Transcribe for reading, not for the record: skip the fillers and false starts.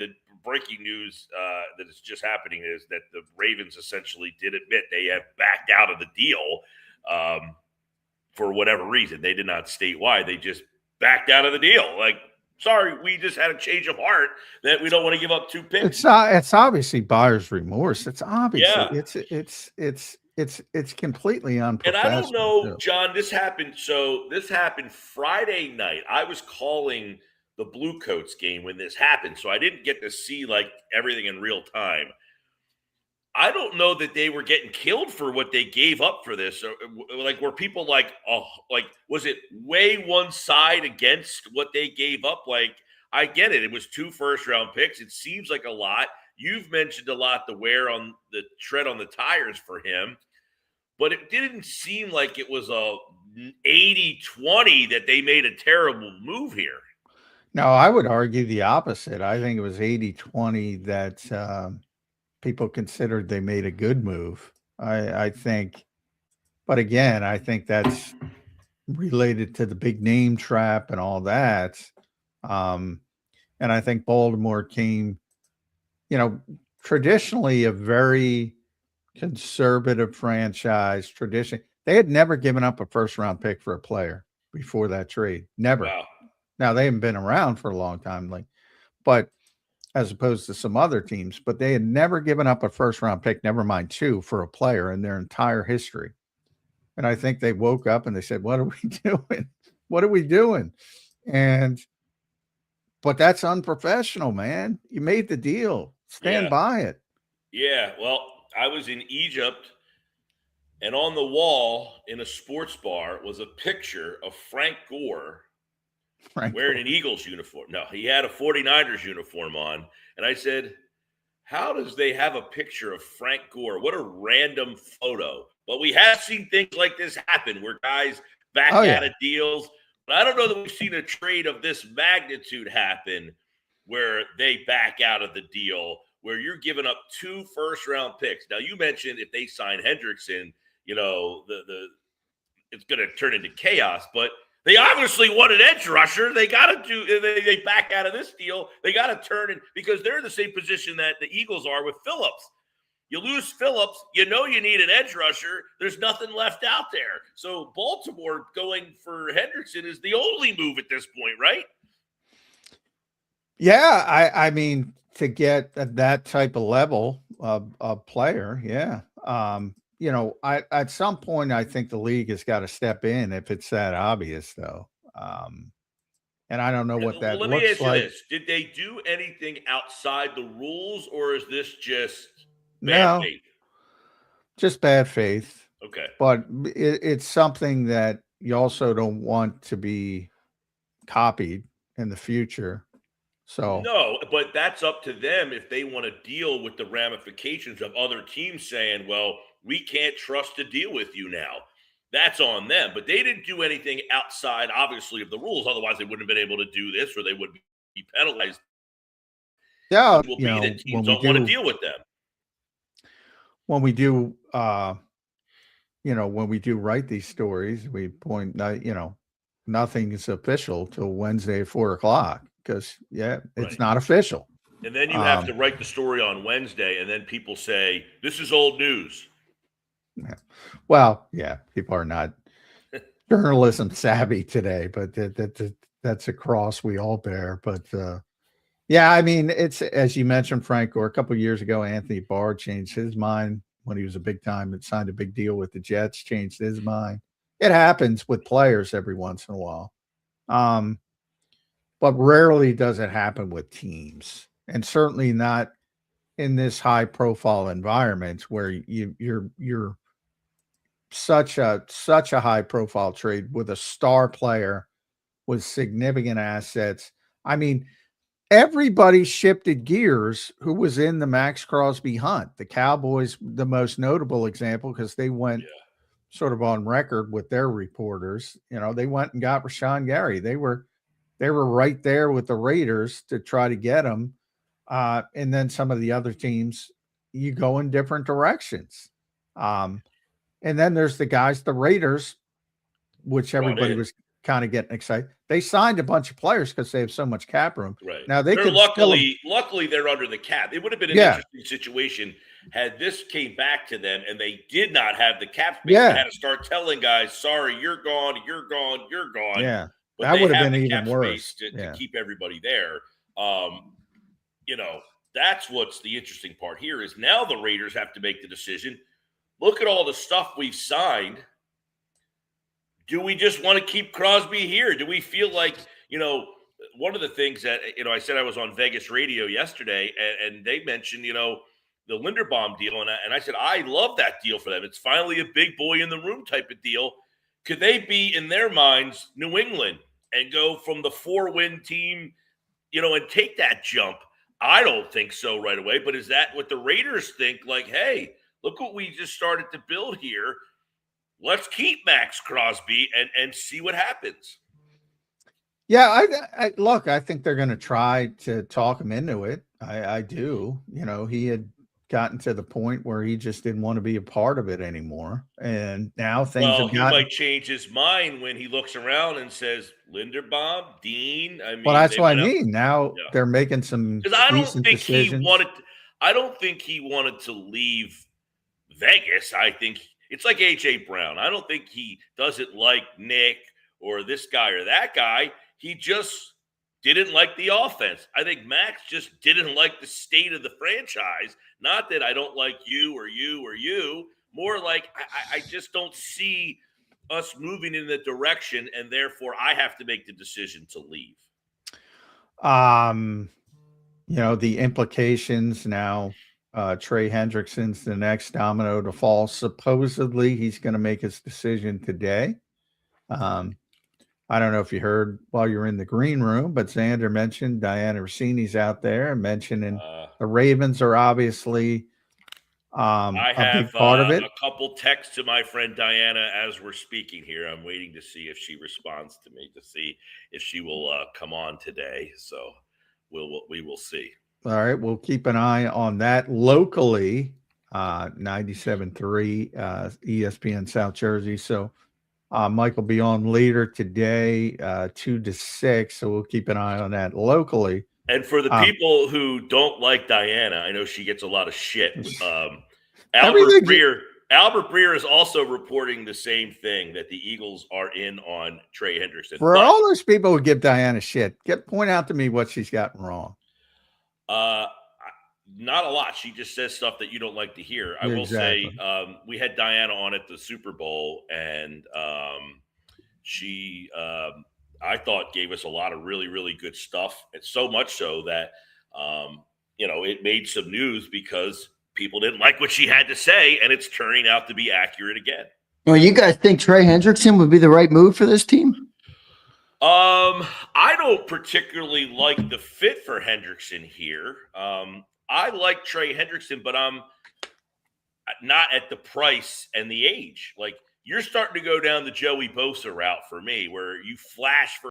the breaking news that is just happening is that the Ravens essentially did admit they have backed out of the deal for whatever reason. They did not state why. They just backed out of the deal. Like, sorry, we just had a change of heart that we don't want to give up 2 picks. It's not. It's obviously buyer's remorse. It's obviously. Yeah. It's completely unprofessional. And I don't know, John. This happened. So this happened Friday night. I was calling the Blue Coats game when this happened, so I didn't get to see like everything in real time. I don't know that they were getting killed for what they gave up for this. Like, were people like, oh, like, was it way one side against what they gave up? Like, I get it. It was 2 first-round picks. It seems like a lot. You've mentioned a lot the wear on the tread on the tires for him, but it didn't seem like it was a 80-20 that they made a terrible move here. No, I would argue the opposite. I think it was 80-20 that people considered they made a good move. I think, but again, I think that's related to the big name trap and all that. And I think Baltimore came, traditionally a very conservative franchise. Tradition. They had never given up a first-round pick for a player before that trade. Never. Wow. Now they haven't been around for a long time, but as opposed to some other teams, but they had never given up a first-round pick, never mind 2, for a player in their entire history. And I think they woke up and they said, "What are we doing? What are we doing?" But that's unprofessional, man. You made the deal. Stand by it. Yeah. Well, I was in Egypt, and on the wall in a sports bar was a picture of Frank Gore wearing an Eagles uniform. No, he had a 49ers uniform on. And I said, how does they have a picture of Frank Gore? What a random photo. But we have seen things like this happen where guys back out of deals. But I don't know that we've seen a trade of this magnitude happen where they back out of the deal, where you're giving up 2 first-round picks. Now, you mentioned if they sign Hendrickson, it's going to turn into chaos. But they obviously want an edge rusher. They got to do. They back out of this deal. They got to turn it because they're in the same position that the Eagles are with Phillips. You lose Phillips, you need an edge rusher. There's nothing left out there. So Baltimore going for Hendrickson is the only move at this point, right? Yeah, I mean, to get that type of level of player, yeah. At some point, I think the league has got to step in if it's that obvious, though. And I don't know what that looks like. Let me ask you this. Did they do anything outside the rules, or is this just bad faith? Just bad faith. Okay. But it's something that you also don't want to be copied in the future. So no, but that's up to them if they want to deal with the ramifications of other teams saying, well, we can't trust to deal with you now. That's on them. But they didn't do anything outside, obviously, of the rules. Otherwise, they wouldn't have been able to do this, or they would be penalized. Yeah, will be that teams don't want to deal with them. When we do, when we do write these stories, we point, nothing is official till Wednesday at 4:00 because it's not official. And then you have to write the story on Wednesday, and then people say, this is old news. Yeah. Well, yeah, people are not journalism savvy today, but that's a cross we all bear. But yeah, I mean, it's as you mentioned, Frank, or a couple of years ago, Anthony Barr changed his mind when he was a big time and signed a big deal with the Jets, changed his mind. It happens with players every once in a while. But rarely does it happen with teams, and certainly not in this high profile environment where you're such a high profile trade with a star player with significant assets. I mean, everybody shifted gears who was in the Maxx Crosby hunt. The Cowboys, the most notable example, because they went sort of on record with their reporters. They went and got Rashawn Gary. They were right there with the Raiders to try to get him. And then some of the other teams, you go in different directions. And then there's the guys, the Raiders, which everybody was kind of getting excited. They signed a bunch of players because they have so much cap room. Right. Now they could luckily they're under the cap. It would have been an interesting situation had this came back to them and they did not have the cap space. They had to start telling guys, sorry, you're gone, you're gone, you're gone. Yeah. But that would have been the even cap worse space to keep everybody there. That's what's the interesting part here is now the Raiders have to make the decision. Look at all the stuff we've signed. Do we just want to keep Crosby here? Do we feel like, one of the things that, I said I was on Vegas radio yesterday and they mentioned, the Linderbaum deal. And I said, I love that deal for them. It's finally a big boy in the room type of deal. Could they be in their minds, New England, and go from the 4-win team, and take that jump? I don't think so right away. But is that what the Raiders think? Like, hey, look what we just started to build here. Let's keep Maxx Crosby and see what happens. Yeah, I think they're going to try to talk him into it. I do. He had gotten to the point where he just didn't want to be a part of it anymore. And now he might change his mind when he looks around and says, Linderbaum, Dean. Well, that's what I mean. Now they're making some decisions. I don't think he wanted to leave Vegas. I think it's like A.J. Brown. I don't think he doesn't like Nick or this guy or that guy. He just didn't like the offense. I think Max just didn't like the state of the franchise. Not that I don't like you or you or you. More like I just don't see us moving in the direction, and therefore I have to make the decision to leave. The implications now. Trey Hendrickson's the next domino to fall. Supposedly, he's going to make his decision today. I don't know if you heard while you're in the green room, but Zander mentioned Diana Rossini's out there and mentioning the Ravens are obviously I have a big part of it. A couple texts to my friend Diana as we're speaking here. I'm waiting to see if she responds to me, to see if she will come on today. So we will see. All right, we'll keep an eye on that locally, 97.3 ESPN South Jersey. So Mike will be on later today, 2 to 6. So we'll keep an eye on that locally. And for the people who don't like Diana, I know she gets a lot of shit. Albert Breer is also reporting the same thing, that the Eagles are in on Trey Hendrickson. For all those people who give Diana shit, point out to me what she's gotten wrong. Not a lot. She just says stuff that you don't like to hear. I will say, we had Diana on at the Super Bowl, and she, I thought, gave us a lot of really, really good stuff. It's so much so that, it made some news because people didn't like what she had to say, and it's turning out to be accurate again. Well, you guys think Trey Hendrickson would be the right move for this team? I don't particularly like the fit for Hendrickson here. I like Trey Hendrickson, but I'm not at the price and the age. Like, you're starting to go down the Joey Bosa route for me, where you flash for